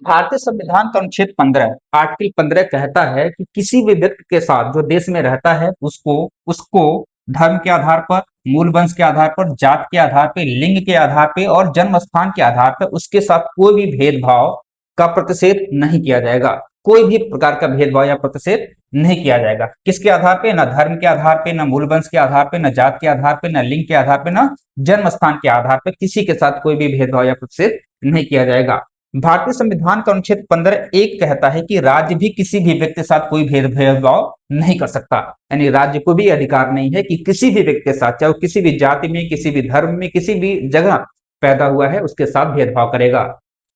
भारतीय संविधान का अनुच्छेद 15 आर्टिकल 15 कहता है कि किसी भी व्यक्ति के साथ जो देश में रहता है उसको उसको धर्म के आधार पर, मूल वंश के आधार पर, जात के आधार पर, लिंग के आधार पर और जन्म स्थान के आधार पर उसके साथ कोई भी भेदभाव का प्रतिषेध नहीं किया जाएगा। कोई भी प्रकार का भेदभाव या प्रतिषेध नहीं किया जाएगा। किसके आधार पे? ना धर्म के आधार पे, ना मूल वंश के आधार पे, ना जात के आधार पे, ना लिंग के आधार पे, ना जन्म स्थान के आधार पे किसी के साथ कोई भी भेदभाव या प्रतिषेध नहीं किया जाएगा। भारतीय संविधान का अनुच्छेद 15 एक कहता है कि राज्य भी किसी भी व्यक्ति के साथ कोई भेदभाव नहीं कर सकता। यानी राज्य को भी अधिकार नहीं है कि किसी भी व्यक्ति के साथ, चाहे वो किसी भी जाति में, किसी भी धर्म में, किसी भी जगह पैदा हुआ है, उसके साथ भेदभाव करेगा।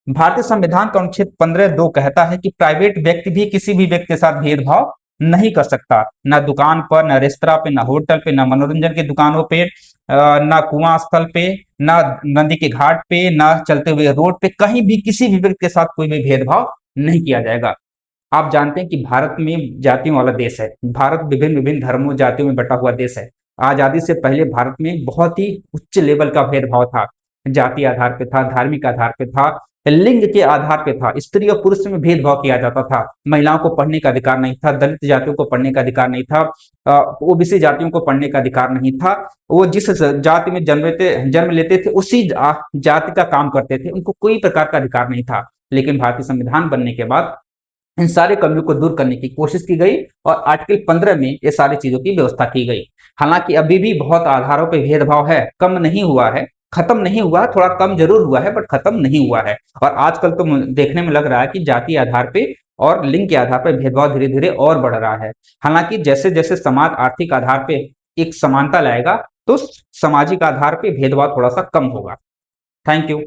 भारतीय संविधान का अनुच्छेद 15(2) कहता है कि प्राइवेट व्यक्ति भी किसी भी व्यक्ति के साथ भेदभाव नहीं कर सकता। ना दुकान पर, ना रेस्तरा पे, ना होटल पे, ना मनोरंजन की दुकानों पे, ना कुआं स्थल पे, ना नदी के घाट पे, ना चलते हुए रोड पे, कहीं भी किसी भी व्यक्ति के साथ कोई भी भेदभाव नहीं किया जाएगा। आप जानते हैं कि भारत में जातियों वाला देश है। भारत विभिन्न विभिन्न धर्मों जातियों में बटा हुआ देश है। आजादी से पहले भारत में बहुत ही उच्च लेवल का भेदभाव था। जाति आधार पे था, धार्मिक आधार पे था, लिंग के आधार पे था। स्त्री और पुरुष में भेदभाव किया जाता था। महिलाओं को पढ़ने का अधिकार नहीं था, दलित जातियों को पढ़ने का अधिकार नहीं था, ओबीसी जातियों को पढ़ने का अधिकार नहीं था। वो जिस जाति में जन्म लेते थे उसी जाति का काम करते थे, उनको कोई प्रकार का अधिकार नहीं था। लेकिन भारतीय संविधान बनने के बाद इन सारे कमियों को दूर करने की कोशिश की गई और आर्टिकल 15 में ये सारी चीजों की व्यवस्था की गई। हालांकि अभी भी बहुत आधारों पर भेदभाव है, कम नहीं हुआ है, खत्म नहीं हुआ, थोड़ा कम जरूर हुआ है बट खत्म नहीं हुआ है। और आजकल तो देखने में लग रहा है कि जाति आधार पे और लिंग के आधार पर भेदभाव धीरे धीरे और बढ़ रहा है। हालांकि जैसे जैसे समाज आर्थिक आधार पे एक समानता लाएगा तो सामाजिक आधार पे भेदभाव थोड़ा सा कम होगा। Thank you.